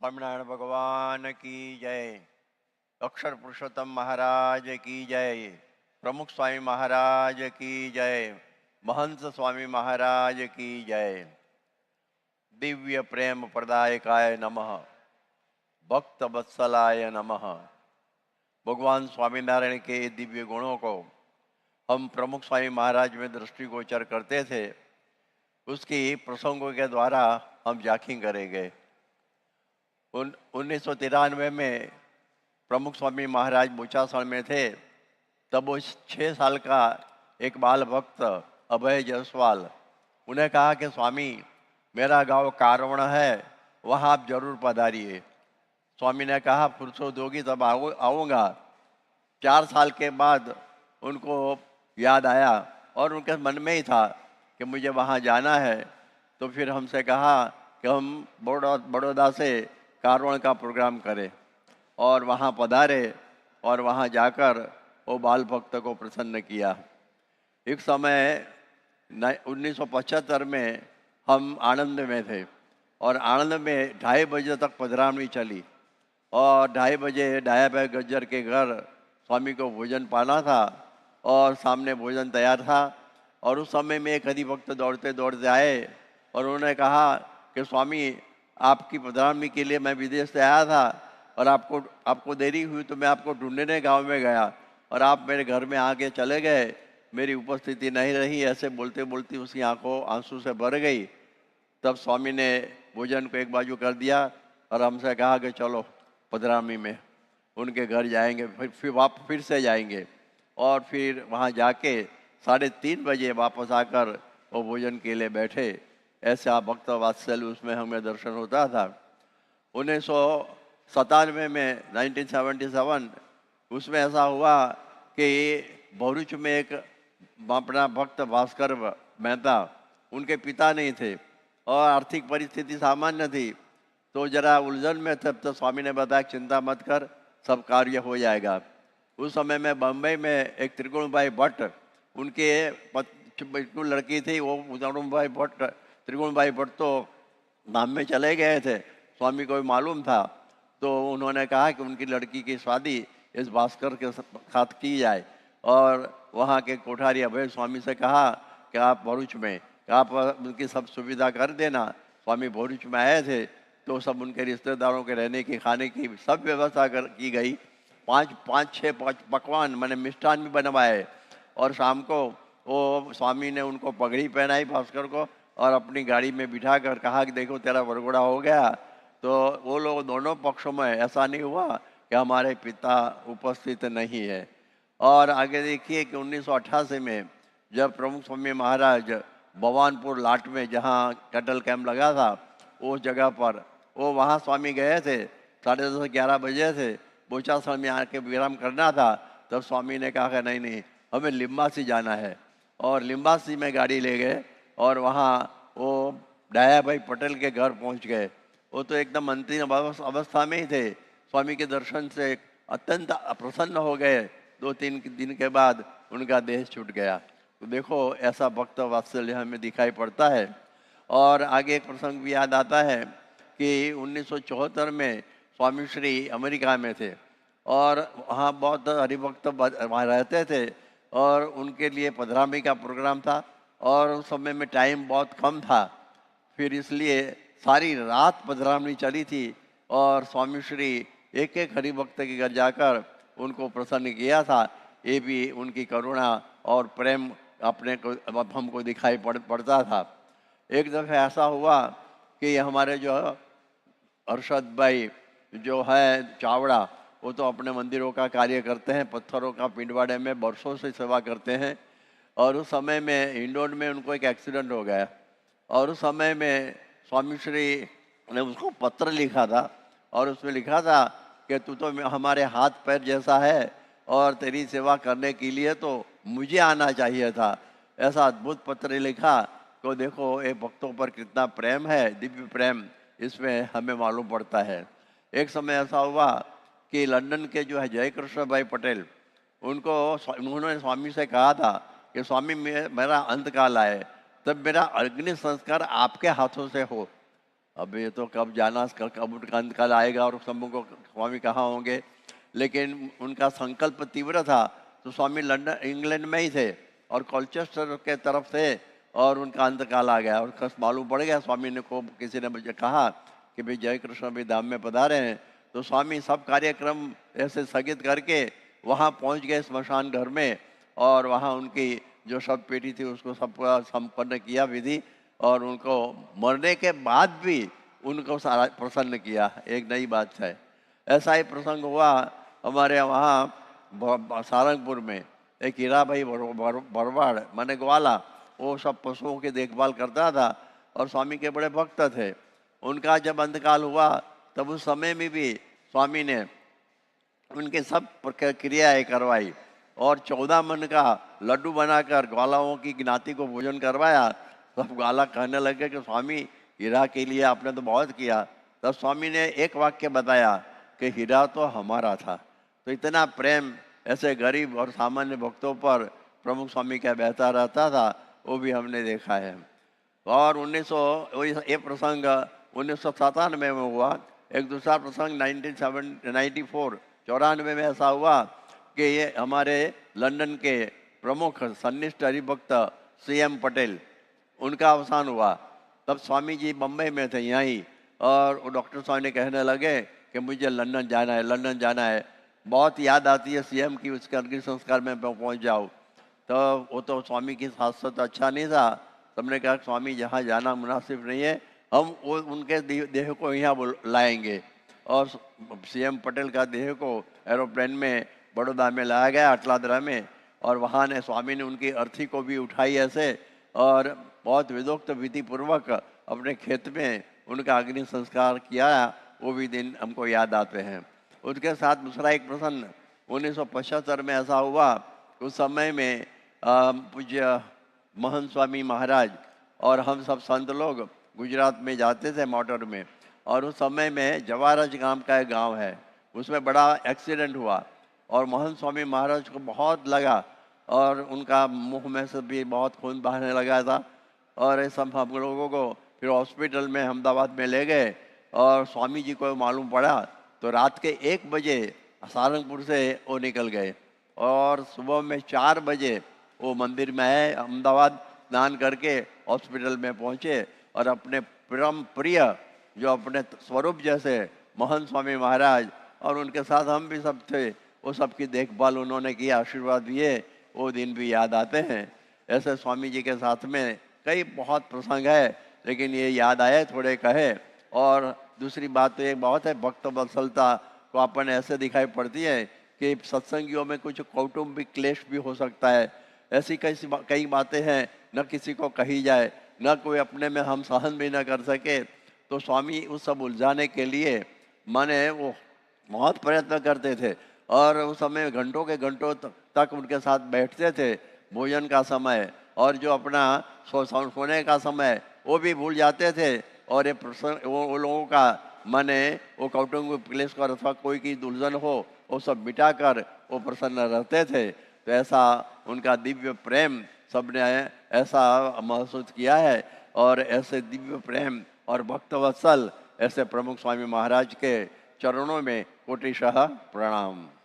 स्वामीनारायण भगवान की जय। अक्षर पुरुषोत्तम महाराज की जय। प्रमुख स्वामी महाराज की जय। महंत स्वामी महाराज की जय। दिव्य प्रेम प्रदायकाय नमः। भक्त वत्सलाय नमः। भगवान स्वामीनारायण के दिव्य गुणों को हम प्रमुख स्वामी महाराज में दृष्टिगोचर करते थे, उसकी प्रसंगों के द्वारा हम जाखिंग करेंगे। 1993 में प्रमुख स्वामी महाराज बोचासण में थे, तब वो 6 साल का एक बाल भक्त अभय जायसवाल, उन्हें कहा कि स्वामी मेरा गांव कारवण है, वहाँ आप जरूर पधारिए। स्वामी ने कहा फुर्सत होगी तब आऊँगा। 4 साल के बाद उनको याद आया और उनके मन में ही था कि मुझे वहाँ जाना है। तो फिर हमसे कहा कि हम बड़ौदा से कारवण का प्रोग्राम करें और वहाँ पधारे और वहाँ जाकर वो बाल भक्त को प्रसन्न किया। एक समय 1975 में हम आनंद में थे और आनंद में 2:30 बजे तक पधरावनी चली और 2:30 बजे डाया भाई गज्जर के घर स्वामी को भोजन पाना था और सामने भोजन तैयार था। और उस समय में एक हरिभक्त दौड़ते दौड़ते आए और उन्होंने कहा कि स्वामी आपकी पधरावनी के लिए मैं विदेश से आया था और आपको देरी हुई तो मैं आपको ढूंढने गांव में गया और आप मेरे घर में आके चले गए, मेरी उपस्थिति नहीं रही। ऐसे बोलते बोलते उसकी आंखों आंसू से भर गई। तब स्वामी ने भोजन को एक बाजू कर दिया और हमसे कहा कि चलो पधरावनी में उनके घर जाएंगे, फिर से जाएंगे। और फिर वहाँ जाके 3:30 बजे वापस आकर वो भोजन के लिए बैठे। ऐसा भक्त वात्सल्य उसमें हमें दर्शन होता था। 1997 में 1977 उसमें ऐसा हुआ कि भरूच में एक अपना भक्त भास्कर मेहता, उनके पिता नहीं थे और आर्थिक परिस्थिति सामान्य थी, तो जरा उलझन में थे। तो स्वामी ने बताया चिंता मत कर, सब कार्य हो जाएगा। उस समय में बम्बई में एक त्रिगुणभाई भट्ट, उनके लड़की थी, वो त्रिगुणभाई भट्ट तो नाम में चले गए थे, स्वामी को भी मालूम था। तो उन्होंने कहा कि उनकी लड़की की शादी इस भास्कर के साथ की जाए और वहाँ के कोठारी अभय स्वामी से कहा कि आप भरूच में आप उनकी सब सुविधा कर देना। स्वामी भरूच में आए थे तो सब उनके रिश्तेदारों के रहने की खाने की सब व्यवस्था की गई। 5-6 पकवान मैंने मिष्ठान भी बनवाए और शाम को वो स्वामी ने उनको पगड़ी पहनाई भास्कर को और अपनी गाड़ी में बिठा कर कहा कि देखो तेरा वरघोड़ा हो गया। तो वो लोग दोनों पक्षों में ऐसा नहीं हुआ कि हमारे पिता उपस्थित नहीं है। और आगे देखिए कि 1988 में जब प्रमुख स्वामी महाराज भवानपुर लाट में जहाँ कैटल कैंप लगा था उस जगह पर वो वहाँ स्वामी गए थे, 10:30-11 बजे थे, बोचासण में आके विराम करना था। तब स्वामी ने कहा कि नहीं हमें लिम्बासी जाना है और लिम्बासी में गाड़ी ले गए और वहाँ वो डाया भाई पटेल के घर पहुँच गए। वो तो एकदम अंतिम अवस्था में ही थे। स्वामी के दर्शन से अत्यंत प्रसन्न हो गए। 2-3 दिन के बाद उनका देह छूट गया। तो देखो ऐसा भक्त वात्सल्य हमें दिखाई पड़ता है। और आगे एक प्रसंग भी याद आता है कि 1974 में स्वामी श्री अमेरिका में थे और वहाँ बहुत हरिभक्त वहाँ रहते थे और उनके लिए पधरावनी का प्रोग्राम था और उस समय में टाइम बहुत कम था। फिर इसलिए सारी रात पधरावनी चली थी और स्वामी श्री एक एक हरिभक्त के घर जाकर उनको प्रसन्न किया था। ये भी उनकी करुणा और प्रेम अपने को हमको दिखाई पड़ता था। एक दफ़े ऐसा हुआ कि हमारे जो अरशद भाई जो है चावड़ा, वो तो अपने मंदिरों का कार्य करते हैं, पत्थरों का पिंडवाड़े में बरसों से सेवा करते हैं। और उस समय में इंडोर में उनको एक एक्सीडेंट हो गया और उस समय में स्वामी श्री ने उसको पत्र लिखा था और उसमें लिखा था कि तू तो हमारे हाथ पैर जैसा है और तेरी सेवा करने के लिए तो मुझे आना चाहिए था। ऐसा अद्भुत पत्र लिखा। तो देखो ये भक्तों पर कितना प्रेम है, दिव्य प्रेम इसमें हमें मालूम पड़ता है। एक समय ऐसा हुआ कि लंदन के जो है जयकृष्ण भाई पटेल, उन्होंने स्वामी से कहा था कि स्वामी मेरा अंतकाल आए तब मेरा अग्नि संस्कार आपके हाथों से हो। अब ये तो कब जाना, कब उनका अंतकाल आएगा और उस समय को स्वामी कहाँ होंगे, लेकिन उनका संकल्प तीव्र था। तो स्वामी लंदन इंग्लैंड में ही थे और कॉलचेस्टर के तरफ थे और उनका अंतकाल आ गया और कस मालूम पड़ गया। स्वामी ने को किसी ने मुझे कहा कि भाई जय कृष्ण भी धाम में पधारे हैं। तो स्वामी सब कार्यक्रम ऐसे स्थगित करके वहाँ पहुँच गए स्मशान घर में और वहाँ उनकी जो शव पेटी थी उसको सब पूरा संपन्न किया विधि, और उनको मरने के बाद भी उनको सारा प्रसन्न किया। एक नई बात है। ऐसा ही प्रसंग हुआ हमारे वहाँ सारंगपुर में। एक हीरा भाई भरवाड़ माने ग्वाला, वो सब पशुओं की देखभाल करता था और स्वामी के बड़े भक्त थे। उनका जब अंतकाल हुआ तब उस समय में भी स्वामी ने उनके सब क्रियाएं करवाई और 14 मन का लड्डू बनाकर ग्वालाओं की ज्ञाति को भोजन करवाया। सब ग्वाला कहने लगे कि स्वामी हीरा के लिए आपने तो बहुत किया। तब स्वामी ने एक वाक्य बताया कि हीरा तो हमारा था। तो इतना प्रेम ऐसे गरीब और सामान्य भक्तों पर प्रमुख स्वामी का बहता रहता था, वो भी हमने देखा है। और 1900 ये प्रसंग 1997 में हुआ। एक दूसरा प्रसंग 94 में ऐसा हुआ कि ये हमारे लंदन के प्रमुख सन्निष्ठ हरिभक्त CM पटेल, उनका अवसान हुआ। तब स्वामी जी बम्बई में थे यहीं, और वो डॉक्टर साहब ने कहने लगे कि मुझे लंदन जाना है, लंदन जाना है, बहुत याद आती है CM की, उसके अंतिम संस्कार में पहुंच जाओ। तो वो तो स्वामी की साथ अच्छा नहीं था। सबने कहा स्वामी जहाँ जाना मुनासिब नहीं है, हम वो उनके देह को यहाँ लाएंगे। और CM पटेल का देह को एरोप्लेन में बड़ौदा में लाया गया, अटलादरा में, और वहाँ ने स्वामी ने उनकी अर्थी को भी उठाई ऐसे और बहुत विधोक्त विधि पूर्वक अपने खेत में उनका अग्नि संस्कार किया। वो भी दिन हमको याद आते हैं। उसके साथ दूसरा एक प्रसन्न 1975 में ऐसा हुआ। उस समय में पूज्य महंत स्वामी महाराज और हम सब संत लोग गुजरात में जाते थे मोटर में, और उस समय में जवारज नाम का एक गांव है, उसमें बड़ा एक्सीडेंट हुआ और महंत स्वामी महाराज को बहुत लगा और उनका मुंह में से भी बहुत खून बहने लगा था। और ये सब हम लोगों को फिर हॉस्पिटल में अहमदाबाद में ले गए और स्वामी जी को मालूम पड़ा तो रात के 1 बजे सारंगपुर से वो निकल गए और सुबह में 4 बजे वो मंदिर में आए अहमदाबाद, स्नान करके हॉस्पिटल में पहुँचे और अपने परम प्रिय जो अपने स्वरूप जैसे महंत स्वामी महाराज और उनके साथ हम भी सब थे, वो सबकी देखभाल उन्होंने की, आशीर्वाद दिए। वो दिन भी याद आते हैं। ऐसे स्वामी जी के साथ में कई बहुत प्रसंग है, लेकिन ये याद आए थोड़े कहे। और दूसरी बात तो एक बहुत है, भक्त वत्सलता को अपन ऐसे दिखाई पड़ती है कि सत्संगियों में कुछ कौटुंबिक क्लेश भी हो सकता है। ऐसी कई बातें हैं न किसी को कही जाए, न कोई अपने में हम सहन भी न कर सके। तो स्वामी उस सब उलझाने के लिए माने वो बहुत प्रयत्न करते थे और उस समय घंटों के घंटों तक उनके साथ बैठते थे। भोजन का समय और जो अपना सोने का समय वो भी भूल जाते थे। और ये प्रसंग वो लोगों का माने वो कौटुंबिक क्लेश कर अथवा कोई की दुल्हन हो वो सब मिटाकर वो प्रसन्न रहते थे। तो ऐसा उनका दिव्य प्रेम सबने ऐसा महसूस किया है। और ऐसे दिव्य प्रेम और भक्तवत्सल ऐसे प्रमुख स्वामी महाराज के चरणों में कोटिशः प्रणाम।